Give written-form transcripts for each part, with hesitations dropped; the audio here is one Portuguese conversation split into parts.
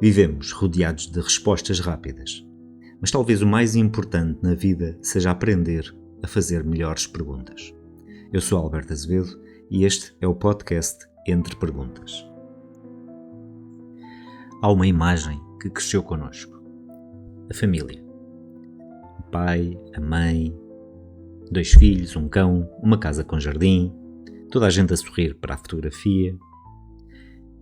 Vivemos rodeados de respostas rápidas, mas talvez o mais importante na vida seja aprender a fazer melhores perguntas. Eu sou Alberto Azevedo e este é o podcast Entre Perguntas. Há uma imagem que cresceu connosco. A família. O pai, a mãe, 2 filhos, um cão, uma casa com jardim, toda a gente a sorrir para a fotografia.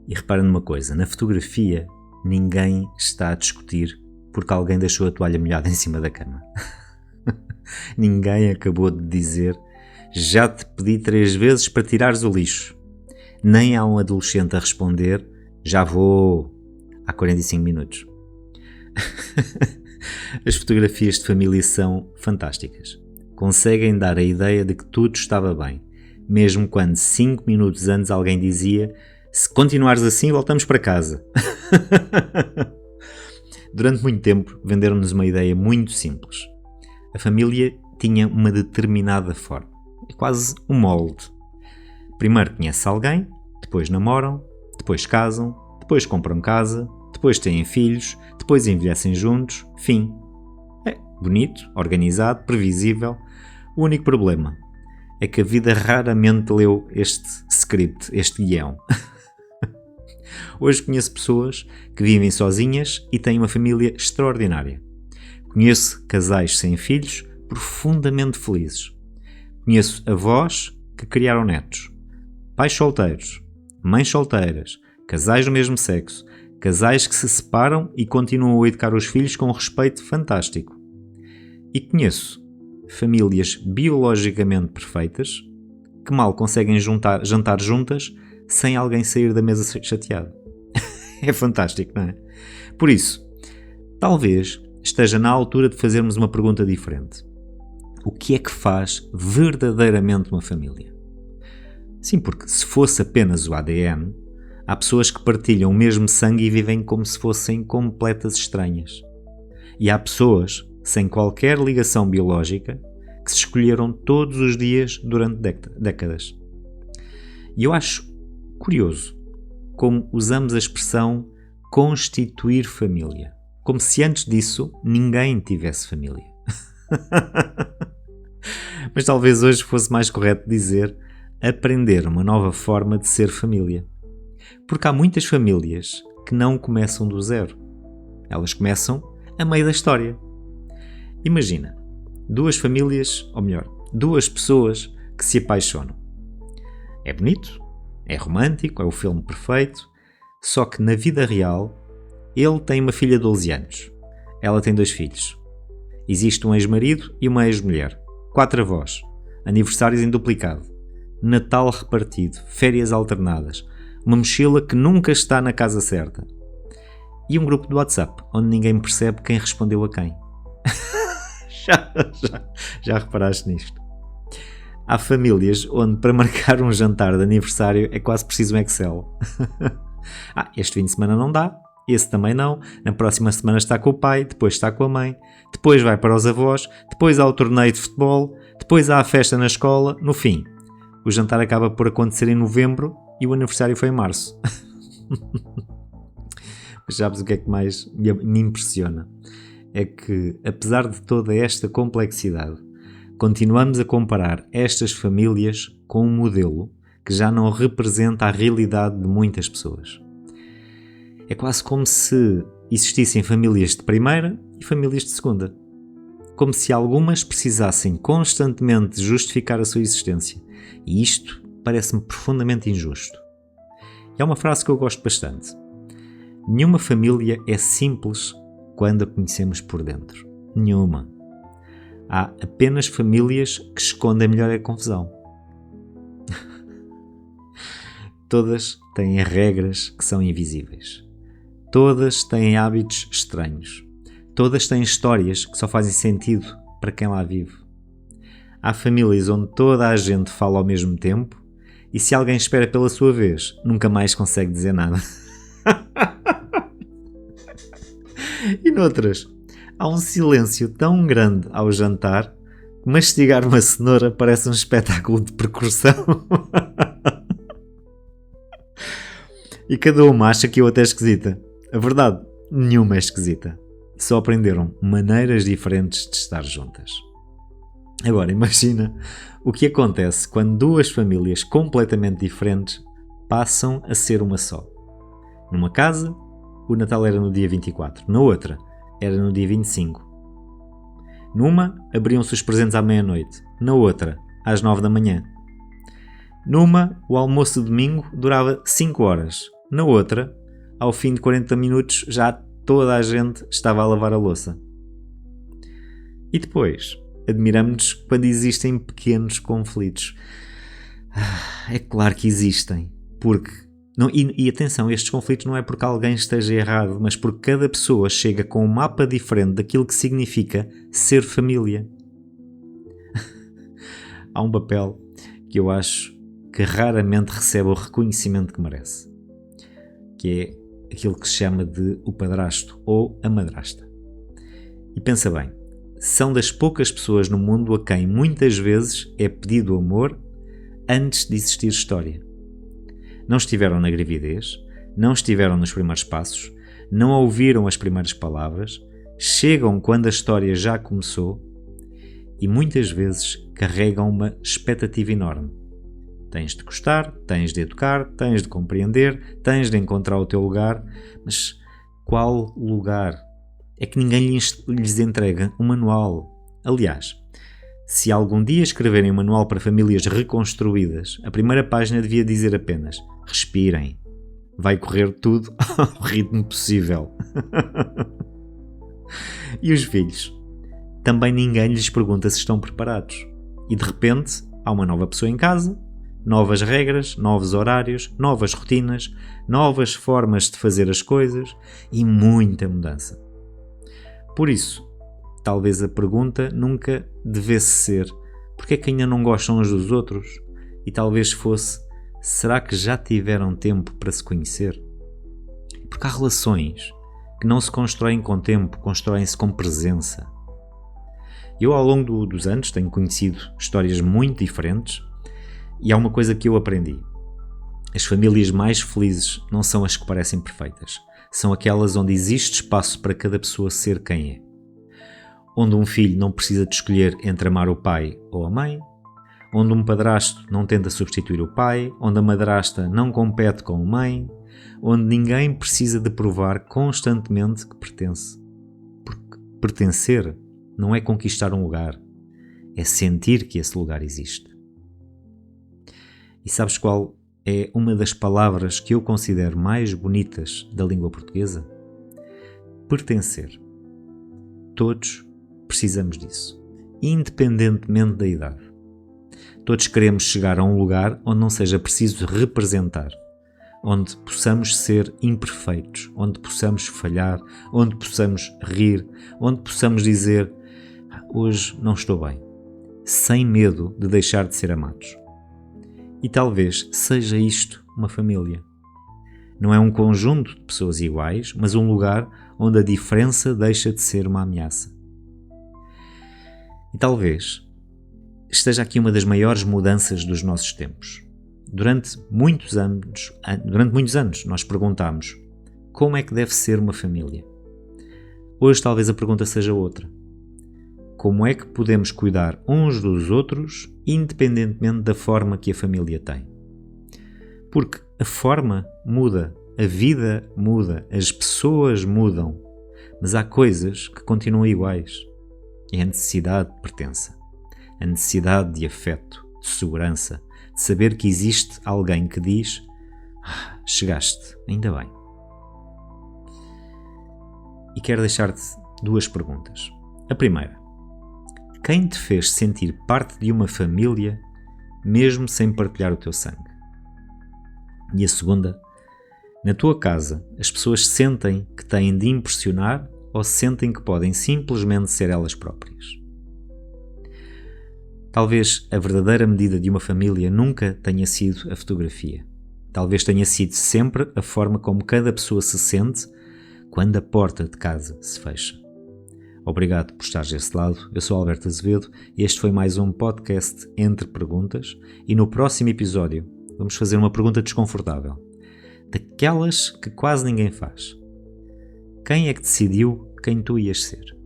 E reparem numa coisa, na fotografia ninguém está a discutir porque alguém deixou a toalha molhada em cima da cama. Ninguém acabou de dizer: já te pedi 3 vezes para tirares o lixo. Nem há um adolescente a responder: já vou, há 45 minutos. As fotografias de família são fantásticas. Conseguem dar a ideia de que tudo estava bem, mesmo quando 5 minutos antes alguém dizia: se continuares assim voltamos para casa. Durante muito tempo venderam-nos uma ideia muito simples. A família tinha uma determinada forma, é quase um molde. Primeiro conhece alguém, depois namoram, depois casam, depois compram casa, depois têm filhos, depois envelhecem juntos, fim. É bonito, organizado, previsível. O único problema é que a vida raramente leu este script, este guião. Hoje conheço pessoas que vivem sozinhas e têm uma família extraordinária. Conheço casais sem filhos profundamente felizes. Conheço avós que criaram netos, pais solteiros, mães solteiras, casais do mesmo sexo, casais que se separam e continuam a educar os filhos com um respeito fantástico. E conheço famílias biologicamente perfeitas que mal conseguem jantar juntas sem alguém sair da mesa chateado. É fantástico, não é? Por isso, talvez esteja na altura de fazermos uma pergunta diferente. O que é que faz verdadeiramente uma família? Sim, porque se fosse apenas o ADN, há pessoas que partilham o mesmo sangue e vivem como se fossem completas estranhas. E há pessoas sem qualquer ligação biológica que se escolheram todos os dias durante décadas. E eu acho curioso como usamos a expressão constituir família, como se antes disso ninguém tivesse família. Mas talvez hoje fosse mais correto dizer aprender uma nova forma de ser família. Porque há muitas famílias que não começam do zero. Elas começam a meio da história. Imagina, 2 famílias, ou melhor, 2 pessoas que se apaixonam. É bonito, é romântico, é o filme perfeito, só que na vida real ele tem uma filha de 12 anos. Ela tem 2 filhos. Existe um ex-marido e uma ex-mulher. 4 avós. Aniversários em duplicado. Natal repartido. Férias alternadas. Uma mochila que nunca está na casa certa. E um grupo de WhatsApp, onde ninguém percebe quem respondeu a quem. Já reparaste nisto? Há famílias onde para marcar um jantar de aniversário é quase preciso um Excel. Este fim de semana não dá, esse também não, na próxima semana está com o pai, depois está com a mãe, depois vai para os avós, depois há o torneio de futebol, depois há a festa na escola, no fim. O jantar acaba por acontecer em novembro e o aniversário foi em março. Mas sabes o que é que mais me impressiona? É que, apesar de toda esta complexidade, continuamos a comparar estas famílias com um modelo que já não representa a realidade de muitas pessoas. É quase como se existissem famílias de primeira e famílias de segunda. Como se algumas precisassem constantemente justificar a sua existência. E isto parece-me profundamente injusto. E há uma frase que eu gosto bastante. Nenhuma família é simples quando a conhecemos por dentro. Nenhuma. Há apenas famílias que escondem melhor a confusão. Todas têm regras que são invisíveis. Todas têm hábitos estranhos. Todas têm histórias que só fazem sentido para quem lá vive. Há famílias onde toda a gente fala ao mesmo tempo e se alguém espera pela sua vez, nunca mais consegue dizer nada. E noutras, há um silêncio tão grande ao jantar que mastigar uma cenoura parece um espetáculo de percussão. E cada uma acha que eu até é esquisita. A verdade Nenhuma é esquisita. Só aprenderam maneiras diferentes de estar juntas. Agora, imagina o que acontece quando duas famílias completamente diferentes passam a ser uma só. Numa casa, o Natal era no dia 24. Na outra, era no dia 25. Numa, abriam-se os presentes à meia-noite. Na outra, às 9 da manhã. Numa, o almoço de domingo durava 5 horas. Na outra, ao fim de 40 minutos, já toda a gente estava a lavar a louça. E depois, admiramos-nos quando existem pequenos conflitos. É claro que existem, porque... E atenção, estes conflitos não é porque alguém esteja errado, mas porque cada pessoa chega com um mapa diferente daquilo que significa ser família. Há um papel que eu acho que raramente recebe o reconhecimento que merece, que é aquilo que se chama de o padrasto ou a madrasta. E pensa bem, são das poucas pessoas no mundo a quem muitas vezes é pedido amor antes de existir história. Não estiveram na gravidez, não estiveram nos primeiros passos, não ouviram as primeiras palavras, chegam quando a história já começou e muitas vezes carregam uma expectativa enorme. Tens de gostar, tens de educar, tens de compreender, tens de encontrar o teu lugar, mas qual lugar? É que ninguém lhes entrega um manual. Aliás, se algum dia escreverem um manual para famílias reconstruídas, a primeira página devia dizer apenas: respirem, vai correr tudo ao ritmo possível. E os filhos? Também ninguém lhes pergunta se estão preparados. E de repente, há uma nova pessoa em casa, novas regras, novos horários, novas rotinas, novas formas de fazer as coisas e muita mudança. Por isso, talvez a pergunta nunca devesse ser: porque é que ainda não gostam uns dos outros? E talvez fosse: será que já tiveram tempo para se conhecer? Porque há relações que não se constroem com tempo, constroem-se com presença. Eu, ao longo dos anos, tenho conhecido histórias muito diferentes e há uma coisa que eu aprendi. As famílias mais felizes não são as que parecem perfeitas. São aquelas onde existe espaço para cada pessoa ser quem é. Onde um filho não precisa de escolher entre amar o pai ou a mãe. Onde um padrasto não tenta substituir o pai. Onde a madrasta não compete com a mãe. Onde ninguém precisa de provar constantemente que pertence. Porque pertencer não é conquistar um lugar. É sentir que esse lugar existe. E sabes qual é uma das palavras que eu considero mais bonitas da língua portuguesa? Pertencer. Todos precisamos disso, independentemente da idade. Todos queremos chegar a um lugar onde não seja preciso representar, onde possamos ser imperfeitos, onde possamos falhar, onde possamos rir, onde possamos dizer: hoje não estou bem, sem medo de deixar de ser amados. E talvez seja isto uma família. Não é um conjunto de pessoas iguais, mas um lugar onde a diferença deixa de ser uma ameaça. E talvez esteja aqui uma das maiores mudanças dos nossos tempos. Durante muitos anos nós perguntámos: como é que deve ser uma família? Hoje talvez a pergunta seja outra. Como é que podemos cuidar uns dos outros, independentemente da forma que a família tem? Porque a forma muda, a vida muda, as pessoas mudam, mas há coisas que continuam iguais. É a necessidade de pertença, a necessidade de afeto, de segurança, de saber que existe alguém que diz: chegaste, ainda bem. E quero deixar-te duas perguntas. A primeira: quem te fez sentir parte de uma família, mesmo sem partilhar o teu sangue? E a segunda: na tua casa, as pessoas sentem que têm de impressionar ou sentem que podem simplesmente ser elas próprias? Talvez a verdadeira medida de uma família nunca tenha sido a fotografia. Talvez tenha sido sempre a forma como cada pessoa se sente quando a porta de casa se fecha. Obrigado por estares desse lado. Eu sou Alberto Azevedo e este foi mais um podcast Entre Perguntas, e no próximo episódio vamos fazer uma pergunta desconfortável, daquelas que quase ninguém faz. Quem é que decidiu quem tu ias ser?